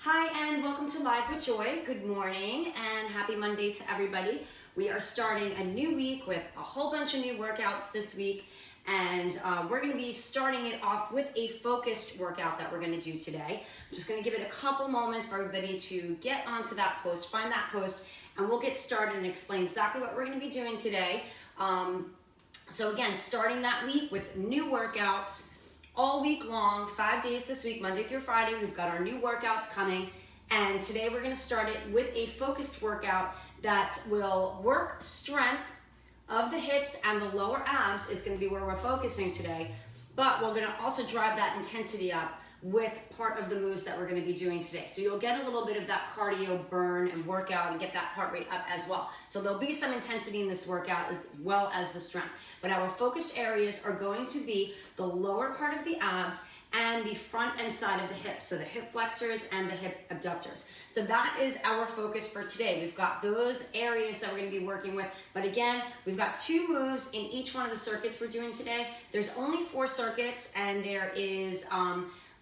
Hi and welcome to Live with Joy. Good morning and happy Monday to everybody. We are starting a new week with a whole bunch of new workouts this week, and we're going to be starting it off with a focused workout that we're going to do today. I'm just going to give it a couple moments for everybody to get onto that post, find that post, and we'll get started and explain exactly what we're going to be doing today. So again, starting that week with new workouts all week long, 5 days this week, Monday through Friday. We've got our new workouts coming, and today we're going to start it with a focused workout that will work strength of the hips, and the lower abs is going to be where we're focusing today, but we're going to also drive that intensity up with part of the moves that we're going to be doing today. So you'll get a little bit of that cardio burn and workout and get that heart rate up as well. So there'll be some intensity in this workout as well as the strength. But our focused areas are going to be the lower part of the abs and the front and side of the hips, so the hip flexors and the hip abductors. So that is our focus for today. We've got those areas that we're going to be working with, but again, we've got 2 moves in each one of the circuits we're doing today. There's only 4 circuits, and there is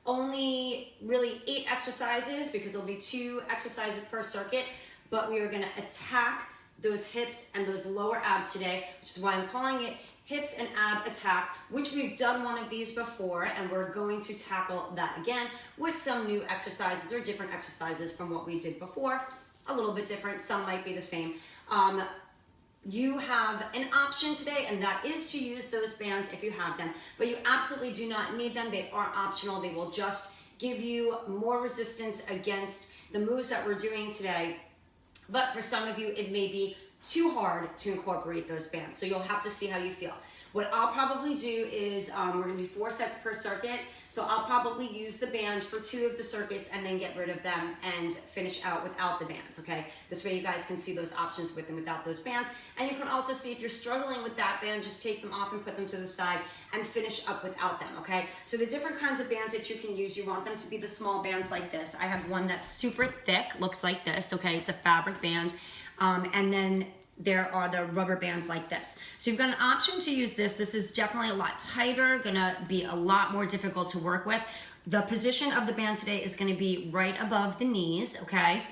only really 8 exercises because there'll be 2 exercises per circuit, but we are going to attack those hips and those lower abs today, which is why I'm calling it hips and ab attack, which we've done one of these before, and we're going to tackle that again with some new exercises or different exercises from what we did before. A little bit different, some might be the same. You have an option today, and that is to use those bands if you have them, but you absolutely do not need them. They are optional. They will just give you more resistance against the moves that we're doing today, but for some of you, it may be too hard to incorporate those bands, so you'll have to see how you feel. What I'll probably do is we're going to do 4 sets per circuit, so I'll probably use the band for 2 of the circuits and then get rid of them and finish out without the bands, okay? This way you guys can see those options with and without those bands, and you can also see if you're struggling with that band, just take them off and put them to the side and finish up without them, okay? So the different kinds of bands that you can use, you want them to be the small bands like this. I have one that's super thick, looks like this, okay? It's a fabric band, and then there are the rubber bands like this. So you've got an option to use this. This is definitely a lot tighter, gonna be a lot more difficult to work with. The position of the band today is gonna be right above the knees, okay?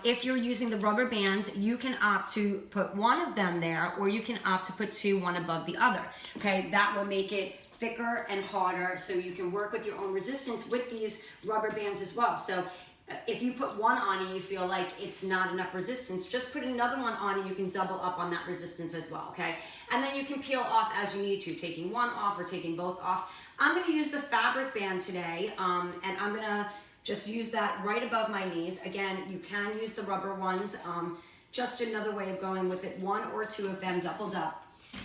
If you're using the rubber bands, you can opt to put one of them there, or you can opt to put 2, one above the other, okay? That will make it thicker and harder, so you can work with your own resistance with these rubber bands as well. So if you put one on and you feel like it's not enough resistance, just put another one on and you can double up on that resistance as well, okay? And then you can peel off as you need to, taking one off or taking both off. I'm gonna use the fabric band today, and I'm gonna just use that right above my knees. Again, you can use the rubber ones, just another way of going with it, 1 or 2 of them doubled up.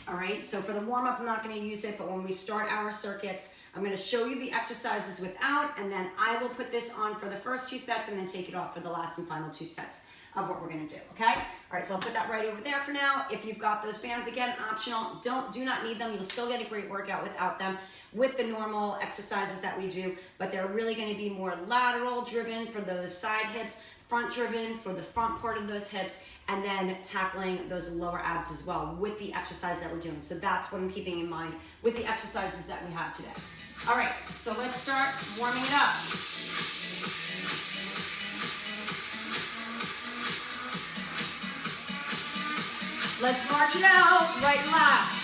All right, so for the warm-up, I'm not going to use it, but when we start our circuits, I'm going to show you the exercises without, and then I will put this on for the first 2 sets and then take it off for the last and final 2 sets of what we're going to do, okay? All right, so I'll put that right over there for now. If you've got those bands, again, optional, do not need them. You'll still get a great workout without them with the normal exercises that we do, but they're really going to be more lateral driven for those side hips, front driven for the front part of those hips, and then tackling those lower abs as well with the exercise that we're doing. So that's what I'm keeping in mind with the exercises that we have today. All right, so let's start warming it up. Let's march it out, right and left.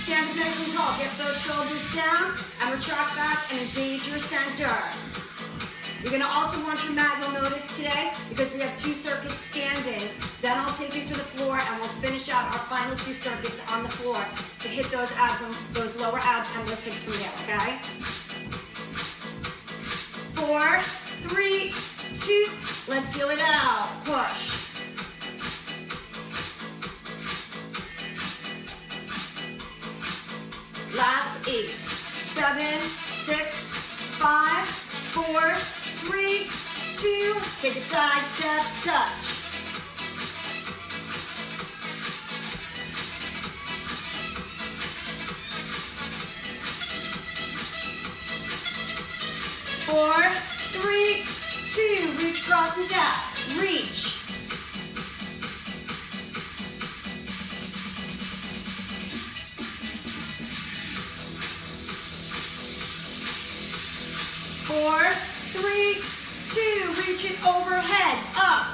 Stand nice and tall, get those shoulders down, and retract back and engage your center. You're gonna also want your mat, you'll notice today, because we have 2 circuits standing. Then I'll take you to the floor and we'll finish out our final 2 circuits on the floor to hit those abs, and those lower abs and those hips from there, okay? 4, 3, 2, let's heel it out, push. Last 8, 7, 6, 5, 4, 3, 2, take a side step, touch. 4, 3, 2, reach, cross, and tap, reach. 4, 3, 2, overhead, up.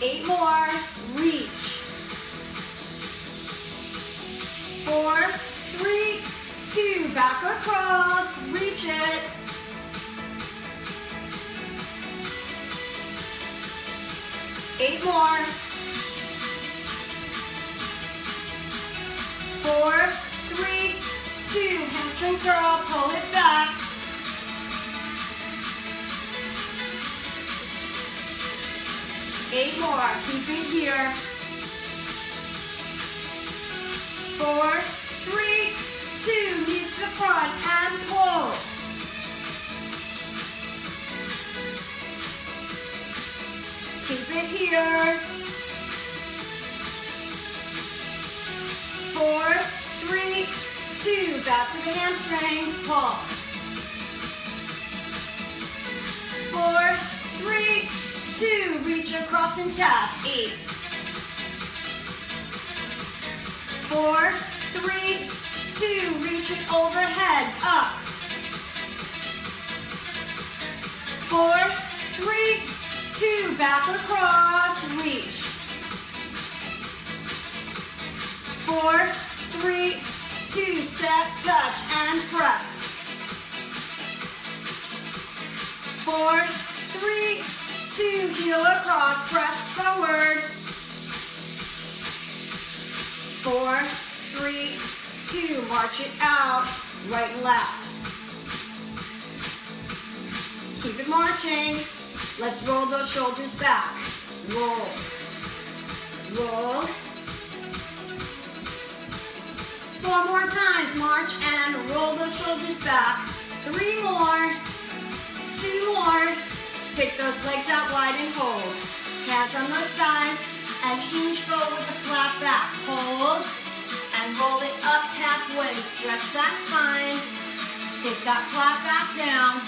Eight more, reach. 4, 3, 2, back across, reach it. 8 more. 4, 3, 2, hamstring curl, pull it back. 8 more, keep it here. 4, 3, 2, knees to the front and pull. Keep it here. 4, 3, 2, back to the hamstrings, pull. 4, 3, 2, reach across and tap, 8. 4, 3, 2, reach it overhead, up. 4, 3, 2, back across, reach. 4, 3, 2, step, touch, and press. 4, 3, 2, heel across, press forward. 4, 3, 2, march it out, right and left. Keep it marching. Let's roll those shoulders back. Roll. Roll. 4 more times, march and roll those shoulders back. 3 more. 2 more. Take those legs out wide and hold. Hands on those thighs and hinge forward with a flat back. Hold and roll it up halfway. Stretch that spine. Take that flat back down.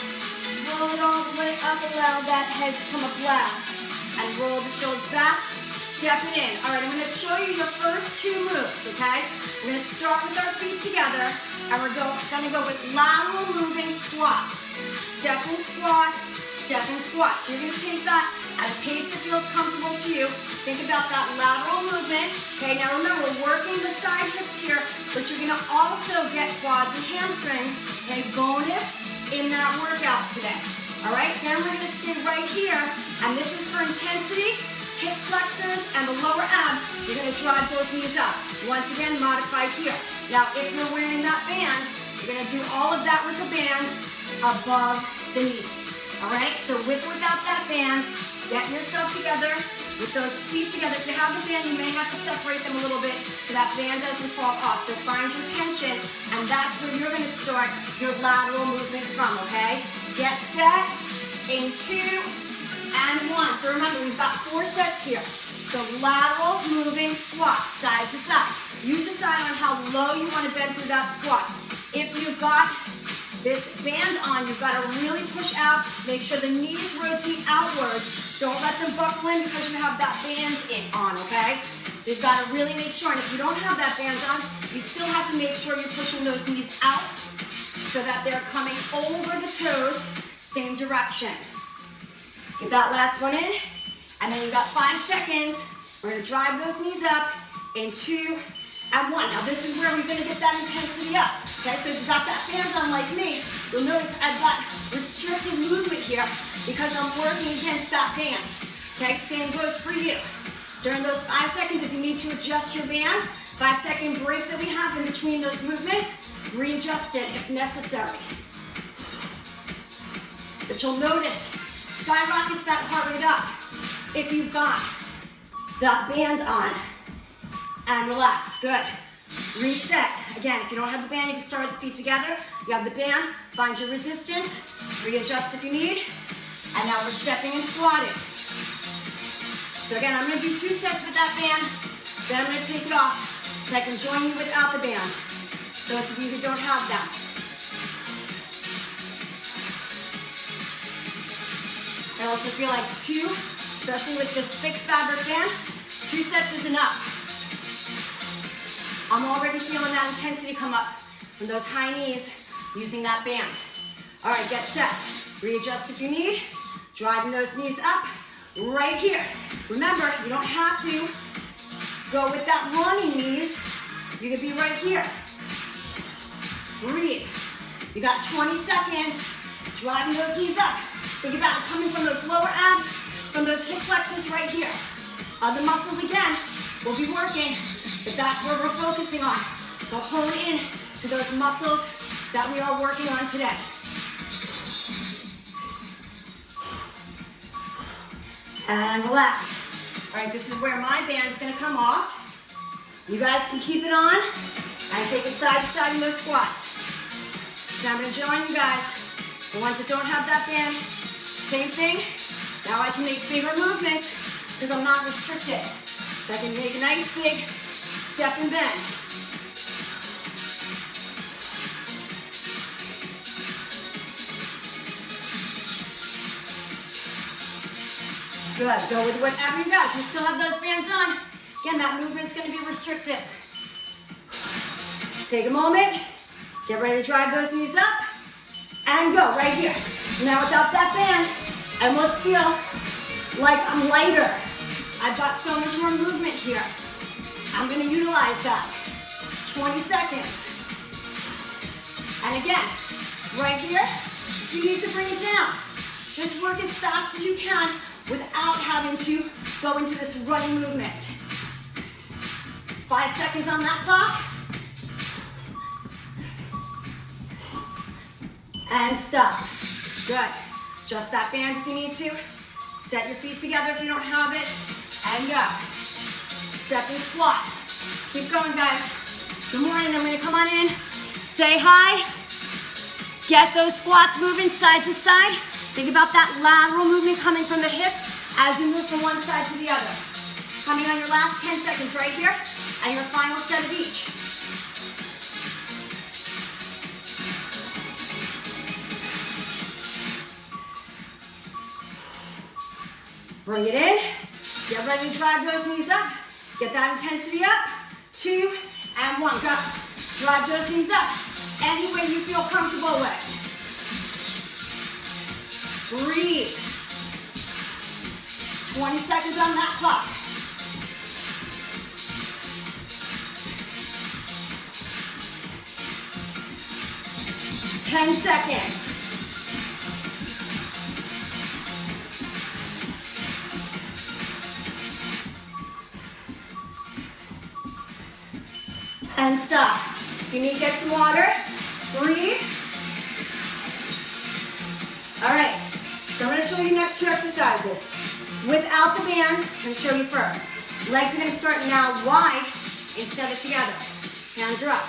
Roll it all the way up, allow that head to come up last. And roll the shoulders back, step it in. All right, I'm gonna show you your first 2 moves, okay? We're gonna start with our feet together, and we're gonna go with lateral moving squats. Step and squat, step and squat. So you're gonna take that at a pace that feels comfortable to you. Think about that lateral movement. Okay, now remember, we're working the side hips here, but you're gonna also get quads and hamstrings. Okay, bonus in that workout today. All right, then we're gonna stay right here, and this is for intensity, hip flexors, and the lower abs. You're gonna drive those knees up. Once again, modified here. Now, if you're wearing that band, you're gonna do all of that with the band above the knees. All right, so with or without that band, get yourself together with those feet together. If you have the band, you may have to separate them a little bit so that band doesn't fall off. So find your tension, and that's where you're gonna start your lateral movement from, okay? Get set in 2 and 1. So remember, we've got 4 sets here. So lateral moving squat, side to side. You decide on how low you wanna bend through that squat. If you've got this band on, you've got to really push out. Make sure the knees rotate outwards. Don't let them buckle in because you have that band on, okay? So you've got to really make sure, and if you don't have that band on, you still have to make sure you're pushing those knees out so that they're coming over the toes, same direction. Get that last one in, and then you've got 5 seconds. We're going to drive those knees up in 2 and 1. Now this is where we're going to get that intensity up. Okay, so if you've got that band on like me, you'll notice I've got restricted movement here because I'm working against that band. Okay, same goes for you. During those 5 seconds, if you need to adjust your band, 5-second break that we have in between those movements, readjust it if necessary. But you'll notice skyrockets that heart rate up if you've got that band on. And relax, good. Reset. Again, if you don't have the band, you can start with the feet together. You have the band, find your resistance, readjust if you need. And now we're stepping and squatting. So again, I'm gonna do 2 sets with that band, then I'm gonna take it off so I can join you without the band. Those of you who don't have that. I also feel like 2, especially with this thick fabric band, 2 sets is enough. I'm already feeling that intensity come up from those high knees using that band. All right, get set. Readjust if you need. Driving those knees up right here. Remember, you don't have to go with that running knees. You can be right here. Breathe. You got 20 seconds. Driving those knees up. Think about it coming from those lower abs, from those hip flexors right here. Other muscles again will be working, but that's where we're focusing on. So hone in to those muscles that we are working on today. And relax. All right, this is where my band's gonna come off. You guys can keep it on and take it side to side in those squats. So I'm gonna join you guys. The ones that don't have that band, same thing. Now I can make bigger movements because I'm not restricted. So I can make a nice big step and bend. Good, go with whatever you got. If you still have those bands on, again, that movement's gonna be restricted. Take a moment, get ready to drive those knees up, and go right here. So now without that band, I almost feel like I'm lighter. I've got so much more movement here. I'm gonna utilize that. 20 seconds. And again, right here, you need to bring it down. Just work as fast as you can without having to go into this running movement. 5 seconds on that clock. And stop. Good. Adjust that band if you need to. Set your feet together if you don't have it. And go. Step and squat. Keep going, guys. Good morning. I'm going to come on in. Say hi. Get those squats moving side to side. Think about that lateral movement coming from the hips as you move from one side to the other. Coming on your last 10 seconds right here, and your final set of each. Bring it in. Get ready to drive those knees up. Get that intensity up. 2 and 1. Go. Drive those knees up any way you feel comfortable with. Breathe. 20 seconds on that clock. Ten seconds. And stop. If you need to get some water, breathe. All right, so I'm gonna show you the next 2 exercises. Without the band, I'm gonna show you first. Legs are gonna start now wide instead of together. Hands are up.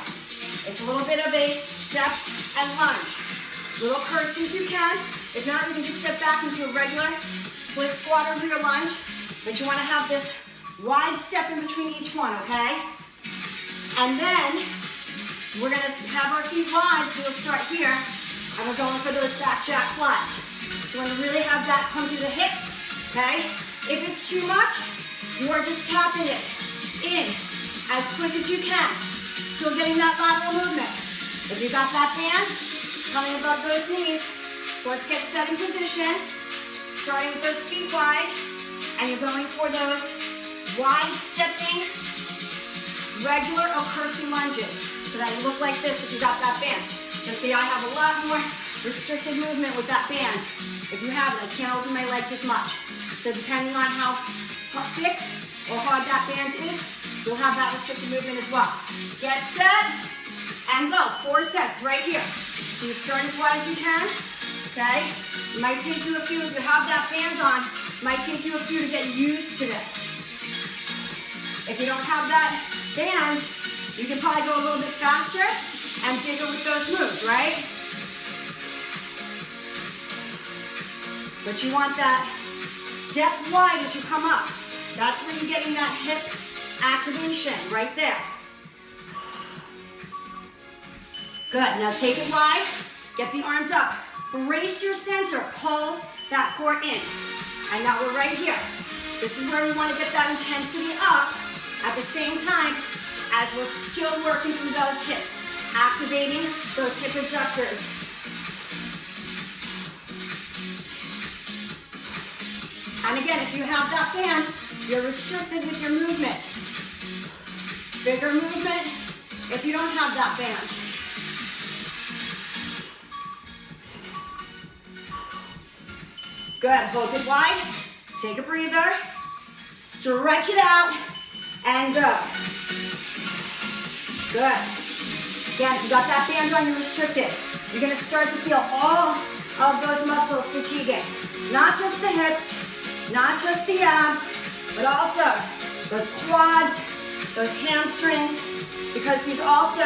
It's a little bit of a step and lunge. Little curtsy if you can. If not, you can just step back into a regular split squat or rear lunge. But you wanna have this wide step in between each one, okay? And then, we're gonna have our feet wide, so we'll start here, and we're going for those back jack flies. So you wanna really have that come through the hips, okay? If it's too much, you are just tapping it in as quick as you can. Still getting that lateral movement. If you got that band, it's coming above those knees. So let's get set in position, starting with those feet wide, and you're going for those wide stepping, regular or curtsy lunges, so that you look like this if you got that band. So see, I have a lot more restricted movement with that band. If you have it, I can't open my legs as much. So depending on how thick or hard that band is, you'll have that restricted movement as well. Get set, and go. 4 sets right here. So you start as wide as you can, okay? It might take you a few, if you have that band on, it might take you a few to get used to this. If you don't have that band, you can probably go a little bit faster and bigger with those moves, right? But you want that step wide as you come up. That's where you're getting that hip activation right there. Good, now take it wide, get the arms up. Brace your center, pull that core in. And now we're right here. This is where we want to get that intensity up at the same time as we're still working through those hips, activating those hip abductors. And again, if you have that band, you're restricted with your movement. Bigger movement if you don't have that band. Good, hold it wide, take a breather, stretch it out, and go. Good. Again, if you got that band on, you're restricted. You're gonna start to feel all of those muscles fatiguing. Not just the hips, not just the abs, but also those quads, those hamstrings, because these also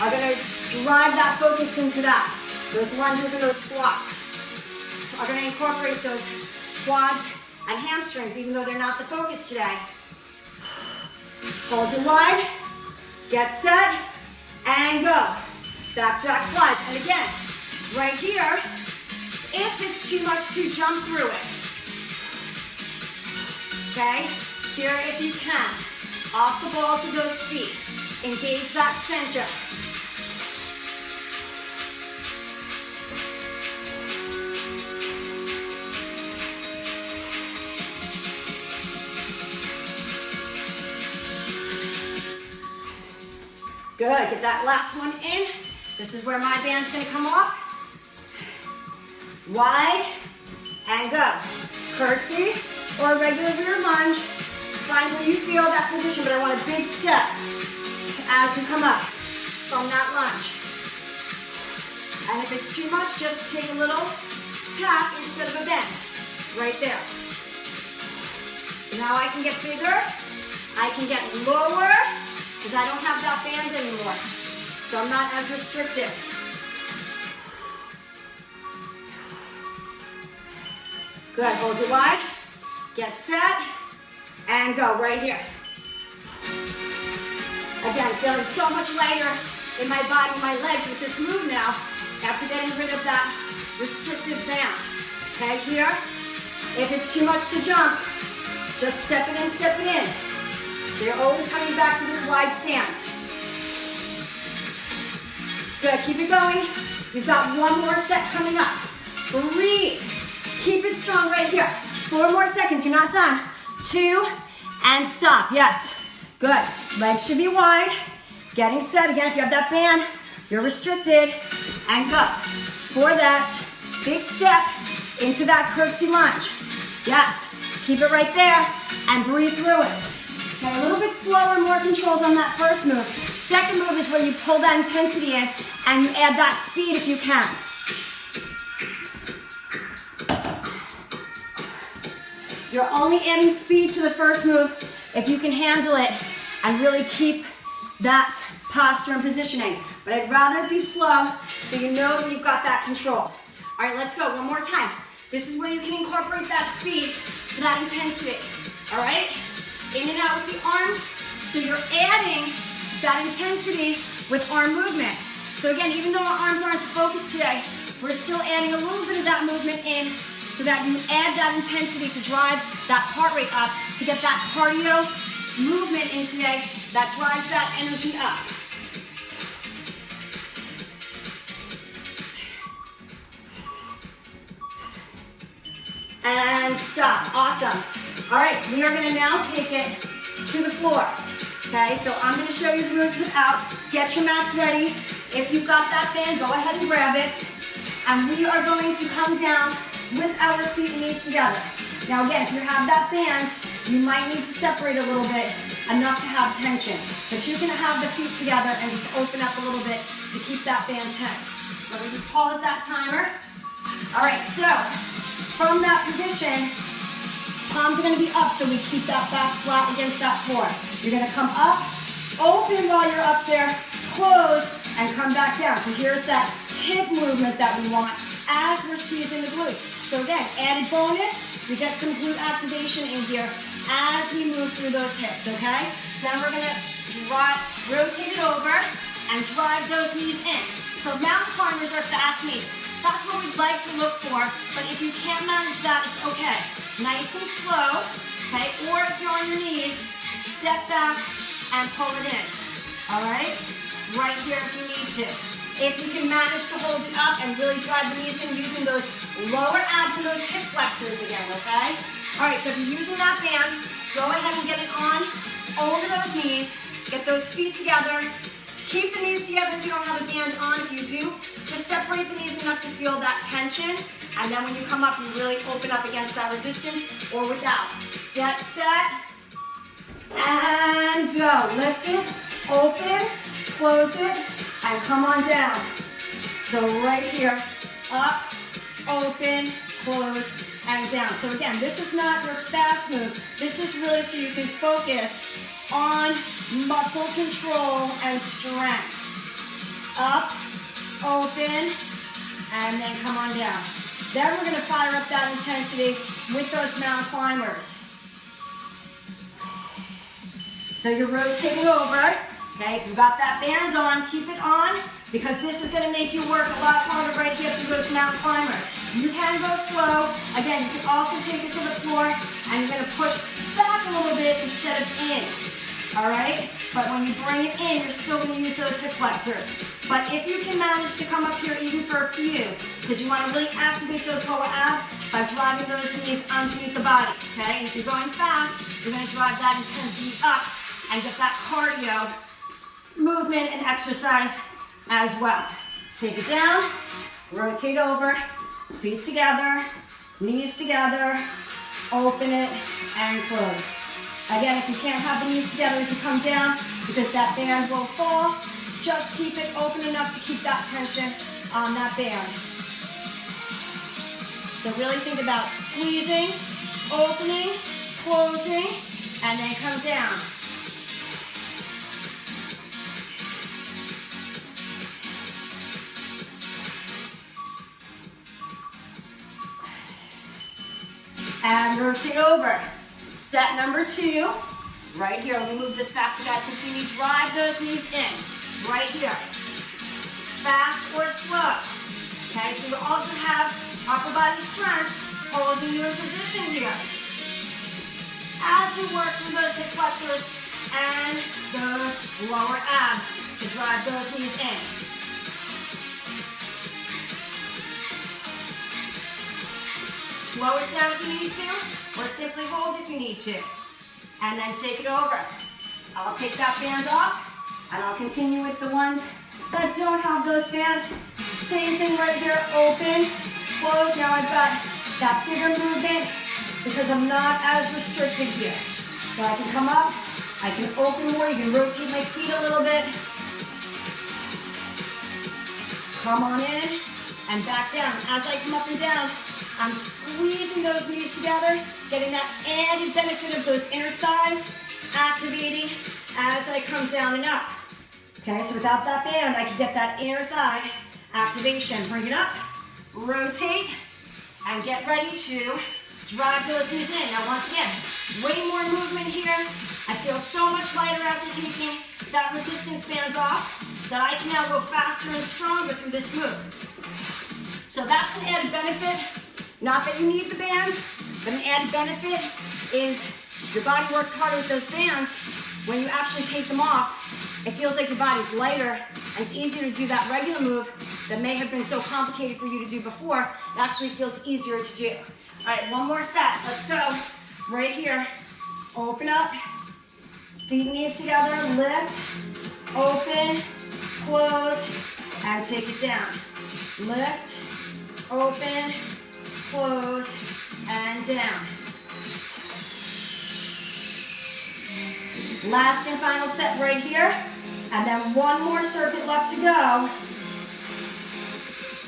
are gonna drive that focus into that. Those lunges and those squats are gonna incorporate those quads and hamstrings, even though they're not the focus today. Hold it wide, get set, and go. Back jack flies. And again, right here, if it's too much to jump through it. Okay? Here, if you can, off the balls of those feet. Engage that center. Good, get that last one in. This is where my band's gonna come off. Wide, and go. Curtsy or regular rear lunge. Find where you feel that position, but I want a big step as you come up from that lunge. And if it's too much, just take a little tap instead of a bend. Right there. So now I can get bigger, I can get lower, because I don't have that band anymore. So I'm not as restricted. Good, hold it wide, get set, and go right here. Again, feeling so much lighter in my body, my legs with this move now, after getting rid of that restrictive band. Okay, here, if it's too much to jump, just step it in, step it in. So you're always coming back to this wide stance. Good, keep it going. You've got one more set coming up. Breathe. Keep it strong right here. 4 more seconds, you're not done. 2, and stop, yes. Good, legs should be wide. Getting set, again, if you have that band, you're restricted, and go. For that, big step into that curtsy lunge. Yes, keep it right there, and breathe through it. Okay, a little bit slower, more controlled on that first move. Second move is where you pull that intensity in, and you add that speed if you can. You're only adding speed to the first move if you can handle it and really keep that posture and positioning. But I'd rather it be slow so you know that you've got that control. All right, let's go, one more time. This is where you can incorporate that speed for that intensity. All right, in and out with the arms. So you're adding that intensity with arm movement. So again, even though our arms aren't the focus today, we're still adding a little bit of that movement in so that you add that intensity to drive that heart rate up, to get that cardio movement in today that drives that energy up. And stop, awesome. All right, we are gonna now take it to the floor. Okay, so I'm gonna show you the moves without. Get your mats ready. If you've got that band, go ahead and grab it. And we are going to come down with our feet and knees together. Now again, if you have that band, you might need to separate a little bit, enough to have tension. But you can have the feet together and just open up a little bit to keep that band tense. Let me just pause that timer. All right, so from that position, palms are gonna be up so we keep that back flat against that floor. You're gonna come up, open while you're up there, close, and come back down. So here's that hip movement that we want as we're squeezing the glutes. So again, added bonus, we get some glute activation in here as we move through those hips, okay? Then we're gonna rotate it over and drive those knees in. So mountain climbers are fast knees. That's what we'd like to look for, but if you can't manage that, it's okay. Nice and slow, okay? Or if you're on your knees, step back and pull it in, all right? Right here if you need to. If you can manage to hold it up and really drive the knees in using those lower abs and those hip flexors again, okay? All right, so if you're using that band, go ahead and get it on over those knees. Get those feet together. Keep the knees together if you don't have a band on. If you do, just separate the knees enough to feel that tension. And then when you come up, you really open up against that resistance or without. Get set. And go. Lift it, open, close it, and come on down. So right here, up, open, close, and down. So again, this is not your fast move. This is really so you can focus on muscle control and strength. Up, open, and then come on down. Then we're gonna fire up that intensity with those mountain climbers. So you're rotating over, okay? If you've got that band on, keep it on, because this is gonna make you work a lot harder right here through those mountain climbers. You can go slow. Again, you can also take it to the floor, and you're gonna push back a little bit instead of in, all right? But when you bring it in, you're still gonna use those hip flexors. But if you can manage to come up here even for a few, because you wanna really activate those lower abs by driving those knees underneath the body, okay? And if you're going fast, you're gonna drive that intensity up and get that cardio movement and exercise as well. Take it down, rotate over, feet together, knees together, open it, and close. Again, if you can't have the knees together as you come down, because that band will fall, just keep it open enough to keep that tension on that band. So really think about squeezing, opening, closing, and then come down. And rotate over. Set number 2, right here. Let me move this back so you guys can see me drive those knees in, right here. Fast or slow. Okay, so you also have upper body strength holding you in position here. As you work through those hip flexors and those lower abs to drive those knees in. Slow it down if you need to, or simply hold if you need to. And then take it over. I'll take that band off, and I'll continue with the ones that don't have those bands. Same thing right here, open, close. Now I've got that bigger movement because I'm not as restricted here. So I can come up, I can open more, you can rotate my feet a little bit. Come on in, and back down. As I come up and down, I'm squeezing those knees together, getting that added benefit of those inner thighs, activating as I come down and up. Okay, so without that band, I can get that inner thigh activation. Bring it up, rotate, and get ready to drive those knees in. Now once again, way more movement here. I feel so much lighter after taking that resistance band off that I can now go faster and stronger through this move. So that's an added benefit. Not that you need the bands, but an added benefit is your body works harder with those bands. When you actually take them off, it feels like your body's lighter, and it's easier to do that regular move that may have been so complicated for you to do before. It actually feels easier to do. All right, one more set. Let's go. Right here. Open up. Feet and knees together. Lift. Open. Close. And take it down. Lift. Open. Close, and down. Last and final set right here, and then one more circuit left to go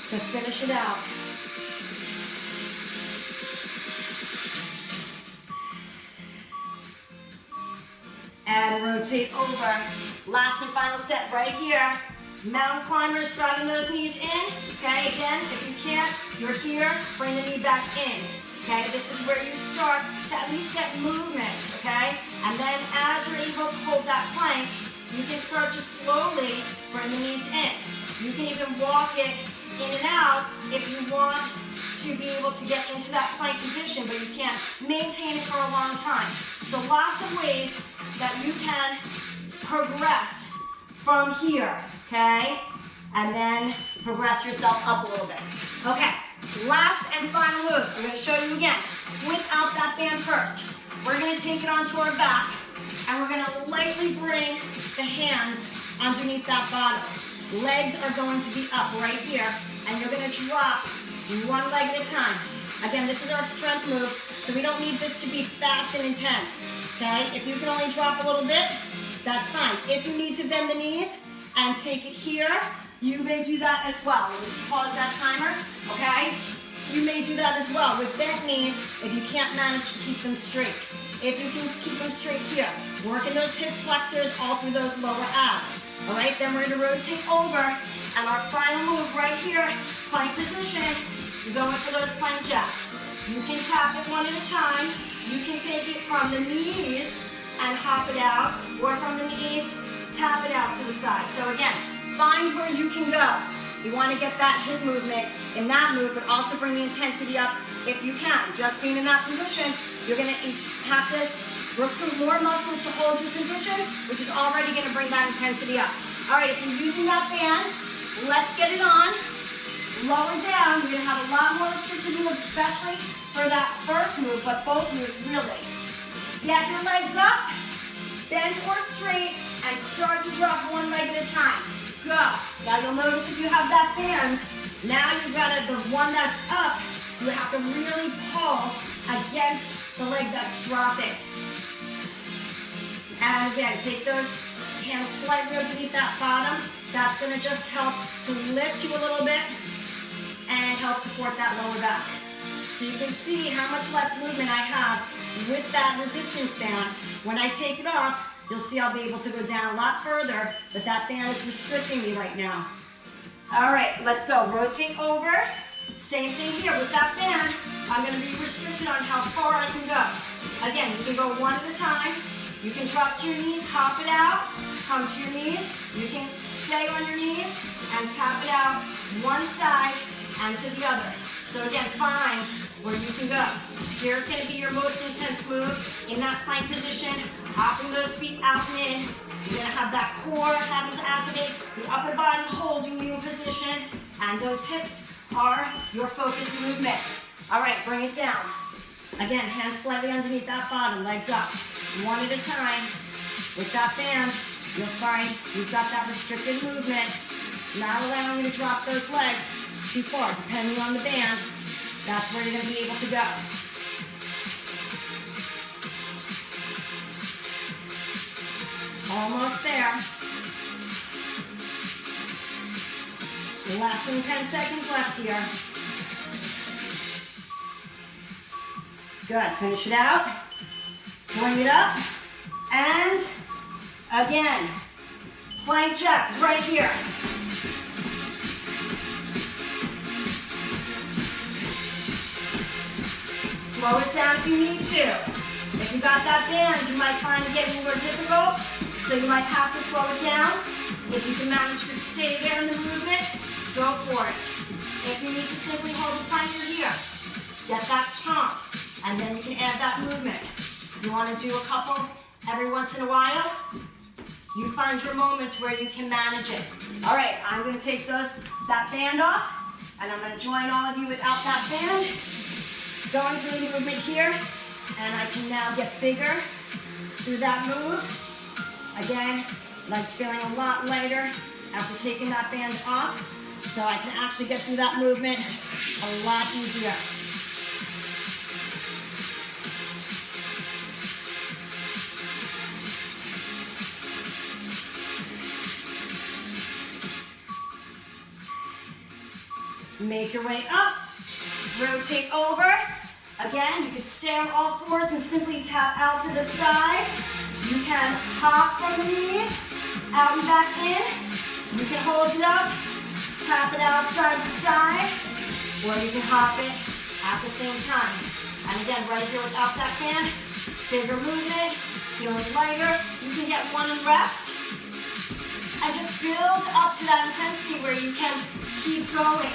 to finish it out. And rotate over. Last and final set right here. Mountain climbers, driving those knees in. Okay, again, if you can't, you're here, bring the knee back in. Okay, this is where you start to at least get movement, okay? And then as you're able to hold that plank, you can start to slowly bring the knees in. You can even walk it in and out if you want to be able to get into that plank position, but you can't maintain it for a long time. So lots of ways that you can progress from here. Okay, and then progress yourself up a little bit. Okay, last and final moves. I'm gonna show you again without that band first. We're gonna take it onto our back and we're gonna lightly bring the hands underneath that bottom. Legs are going to be up right here and you're gonna drop one leg at a time. Again, this is our strength move, so we don't need this to be fast and intense, okay? If you can only drop a little bit, that's fine. If you need to bend the knees and take it here, you may do that as well. We'll just pause that timer, okay? You may do that as well with bent knees if you can't manage to keep them straight. If you can keep them straight here, working those hip flexors all through those lower abs. All right, then we're gonna rotate over, and our final move right here, plank position, you're going for those plank jacks. You can tap it one at a time. You can take it from the knees and hop it out, or from the knees, tap it out to the side. So again, find where you can go. You want to get that hip movement in that move, but also bring the intensity up if you can. Just being in that position, you're going to have to recruit more muscles to hold your position, which is already going to bring that intensity up. All right, if you're using that band, let's get it on. Lower down, you're going to have a lot more restricted moves, especially for that first move, but both moves really. Get your legs up, bend or straight, and start to drop one leg at a time. Go. Now you'll notice if you have that band, now you've got the one that's up, you have to really pull against the leg that's dropping. And again, take those hands slightly underneath that bottom. That's gonna just help to lift you a little bit and help support that lower back. So you can see how much less movement I have with that resistance band. When I take it off, you'll see I'll be able to go down a lot further, but that band is restricting me right now. All right, let's go. Rotate over. Same thing here with that band. I'm gonna be restricted on how far I can go. Again, you can go one at a time. You can drop to your knees, hop it out, come to your knees. You can stay on your knees and tap it out one side and to the other. So again, find where you can go. Here's gonna be your most intense move in that plank position. Hopping those feet out and in. You're gonna have that core having to activate, the upper body holding you in position, and those hips are your focused movement. All right, bring it down. Again, hands slightly underneath that bottom, legs up. One at a time. With that band, you'll find you've got that restricted movement, not allowing you to drop those legs too far, depending on the band. That's where you're gonna be able to go. Almost there. Less than 10 seconds left here. Good, finish it out. Bring it up. And again, plank jacks right here. Slow it down if you need to. If you got that band, you might find it getting more difficult. So you might have to slow it down. If you can manage to stay there in the movement, go for it. If you need to simply hold the plank here, get that strong. And then you can add that movement. You want to do a couple every once in a while. You find your moments where you can manage it. All right, I'm going to take that band off, and I'm going to join all of you without that band. Going through the movement here, and I can now get bigger through that move. Again, legs feeling a lot lighter after taking that band off, so I can actually get through that movement a lot easier. Make your way up, rotate over. Again, you could stay on all fours and simply tap out to the side. You can hop from the knees, out and back in. You can hold it up, tap it out side to side, or you can hop it at the same time. And again, right here without that band, bigger movement, feeling lighter. You can get one and rest. And just build up to that intensity where you can keep going.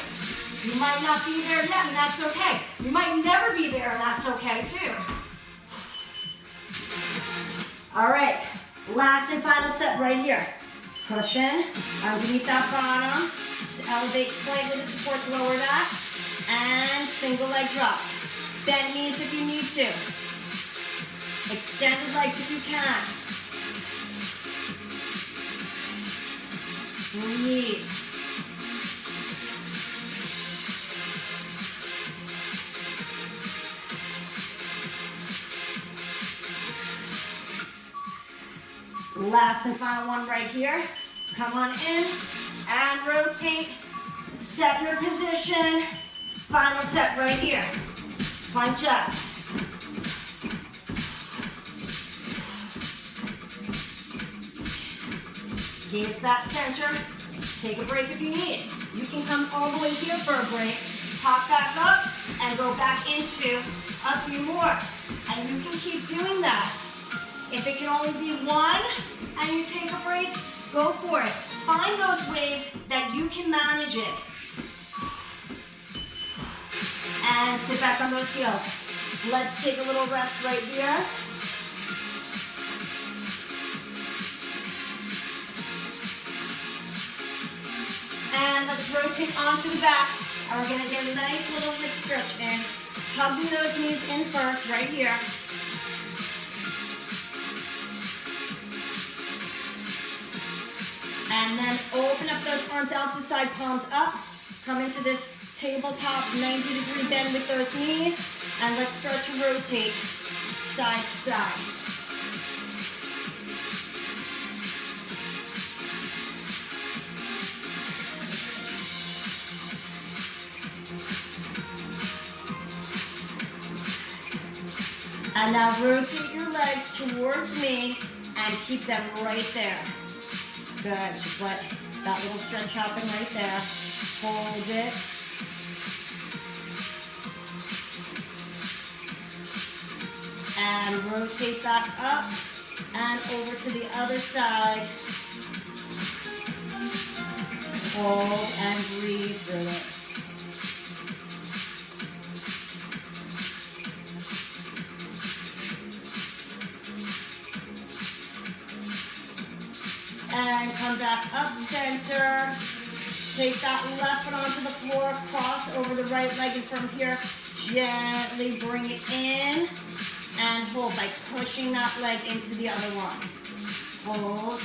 You might not be there yet, and that's okay. You might never be there, and that's okay too. All right, last and final set right here. Push in, underneath that bottom. Just elevate slightly to support the lower back. And single leg drops. Bend knees if you need to. Extended legs if you can. Breathe. Last and final one right here. Come on in and rotate. Set your position. Final set right here. Plank jacks. Engage that center. Take a break if you need. You can come all the way here for a break. Pop back up and go back into a few more. And you can keep doing that. If it can only be one and you take a break, go for it. Find those ways that you can manage it. And sit back on those heels. Let's take a little rest right here. And let's rotate onto the back. And we're gonna get a nice little hip stretch in. Hugging those knees in first, right here. And then open up those arms out to side, palms up. Come into this tabletop 90-degree bend with those knees. And let's start to rotate side to side. And now rotate your legs towards me and keep them right there. Good, just let that little stretch happen right there. Hold it. And rotate back up and over to the other side. Hold and breathe through it. And come back up center. Take that left foot onto the floor, cross over the right leg, and from here, gently bring it in and hold by pushing that leg into the other one. Hold.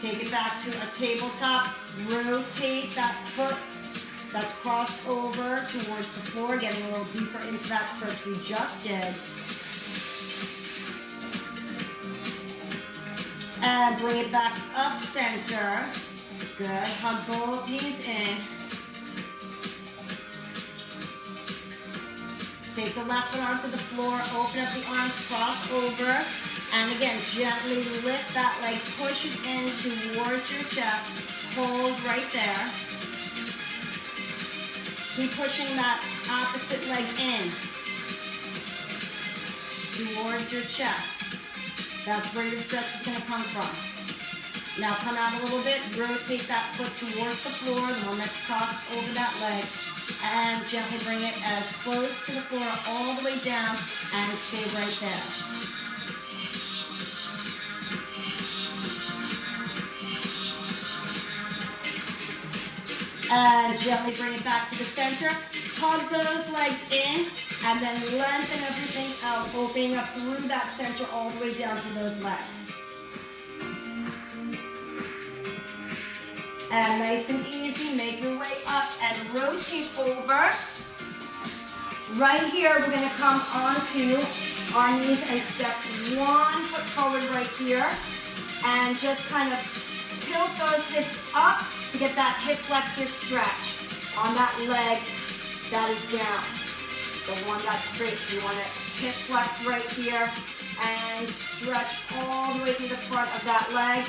Take it back to a tabletop. Rotate that foot that's crossed over towards the floor, getting a little deeper into that stretch we just did. And bring it back up center. Good, hug both knees in. Take the left foot onto the floor, open up the arms, cross over. And again, gently lift that leg, push it in towards your chest. Hold right there. Keep pushing that opposite leg in towards your chest. That's where your stretch is going to come from. Now come out a little bit, rotate that foot towards the floor, the one that's crossed over that leg, and gently bring it as close to the floor all the way down and stay right there. And gently bring it back to the center. Hug those legs in, and then lengthen everything out, opening up through that center all the way down for those legs. And nice and easy, make your way up and rotate over. Right here, we're gonna come onto our knees and step one foot forward right here. And just kind of tilt those hips up to get that hip flexor stretch on that leg that is down. The one that's straight, so you want to hip flex right here and stretch all the way through the front of that leg.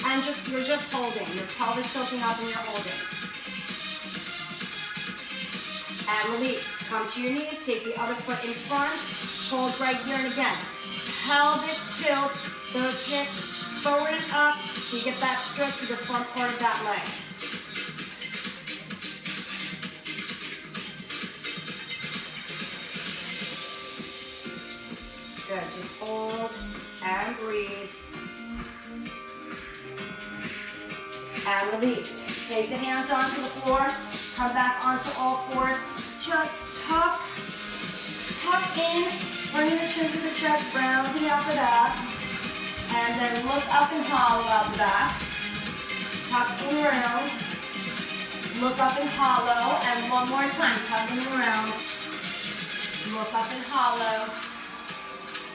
And you're just holding. You're probably tilting up and you're holding. And release. Come to your knees, take the other foot in front, hold right here, and again, pelvic tilt those hips forward and up so you get that stretch through the front part of that leg. Good, Just hold and breathe. And release. Take the hands onto the floor. Come back onto all fours. Just tuck in, bringing the chin to the chest, rounding out the back. And then look up and hollow out the back. Tuck in round. Look up and hollow. And one more time, tuck in around. Look up and hollow.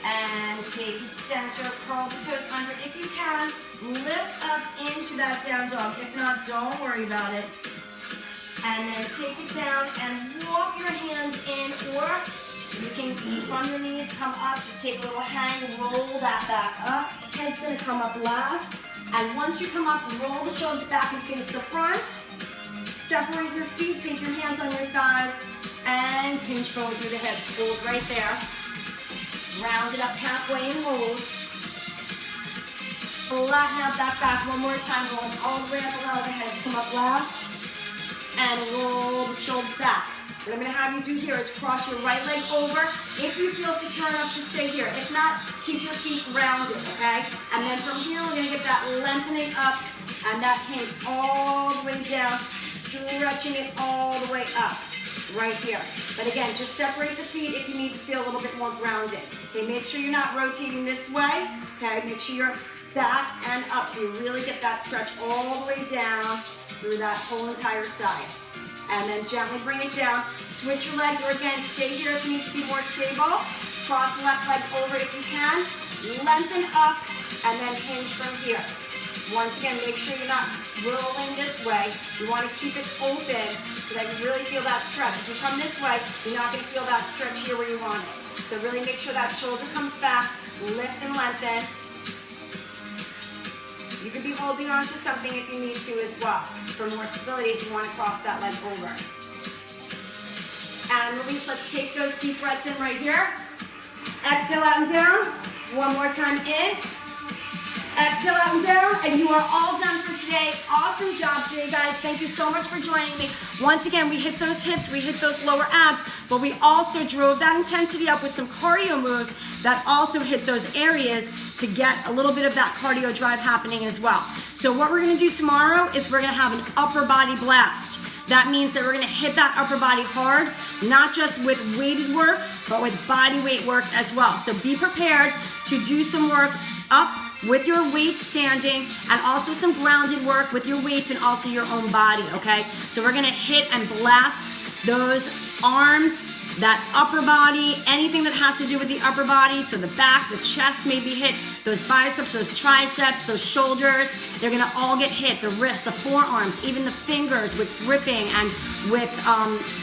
And take it center, curl the toes under if you can. Lift up into that down dog. If not, don't worry about it. And then take it down and walk your hands in, or you can, from your knees, come up. Just take a little hang, roll that back up. Head's gonna come up last. And once you come up, roll the shoulders back and face the front. Separate your feet, take your hands on your thighs, and hinge forward through the hips. Hold right there. Round it up halfway and hold. Flatten out that back one more time. Roll all the way up, allow the head to come up last. And roll the shoulders back. What I'm going to have you do here is cross your right leg over if you feel secure enough to stay here. If not, keep your feet rounded, okay? And then from here, we're going to get that lengthening up and that hinge all the way down, stretching it all the way up. Right here. But again, just separate the feet if you need to feel a little bit more grounded. Okay, make sure you're not rotating this way. Okay, make sure you're back and up so you really get that stretch all the way down through that whole entire side. And then gently bring it down. Switch your legs, or again, stay here if you need to be more stable. Cross the left leg over if you can. Lengthen up and then hinge from here. Once again, make sure you're not rolling this way. You want to keep it open so that you really feel that stretch. If you come this way, you're not going to feel that stretch here where you want it. So really make sure that shoulder comes back, lift and lengthen. You could be holding on to something if you need to as well, for more stability if you want to cross that leg over. And release. Let's take those deep breaths in right here. Exhale out and down. One more time in. Exhale out and down, and you are all done for today. Awesome job today, guys. Thank you so much for joining me. Once again, we hit those hips, we hit those lower abs, but we also drove that intensity up with some cardio moves that also hit those areas to get a little bit of that cardio drive happening as well. So what we're gonna do tomorrow is we're gonna have an upper body blast. That means that we're gonna hit that upper body hard, not just with weighted work, but with body weight work as well. So be prepared to do some work up with your weights standing, and also some grounded work with your weights and also your own body, okay? So we're gonna hit and blast those arms, that upper body, anything that has to do with the upper body, so the back, the chest may be hit, those biceps, those triceps, those shoulders, they're gonna all get hit, the wrists, the forearms, even the fingers with gripping and with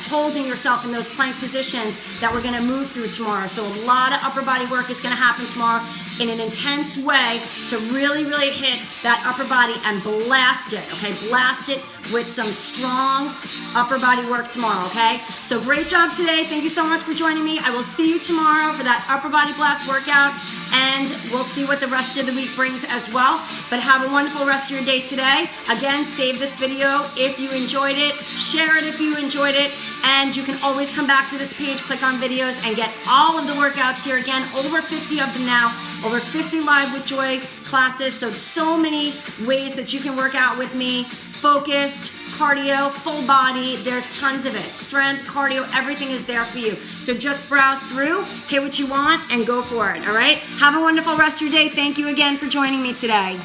holding yourself in those plank positions that we're gonna move through tomorrow. So a lot of upper body work is gonna happen tomorrow in an intense way to really, really hit that upper body and blast it, okay? Blast it with some strong upper body work tomorrow, okay? So great job today. Thank you so much for joining me. I will see you tomorrow for that upper body blast workout, and we'll see what the rest of the week brings as well. But have a wonderful rest of your day today. Again, save this video if you enjoyed it, share it if you enjoyed it, and you can always come back to this page, click on videos, and get all of the workouts here. Again, over 50 of them now, over 50 Live with Joy classes, so many ways that you can work out with me. Focused, cardio, full body, there's tons of it. Strength, cardio, everything is there for you. So just browse through, hit what you want, and go for it, all right? Have a wonderful rest of your day. Thank you again for joining me today.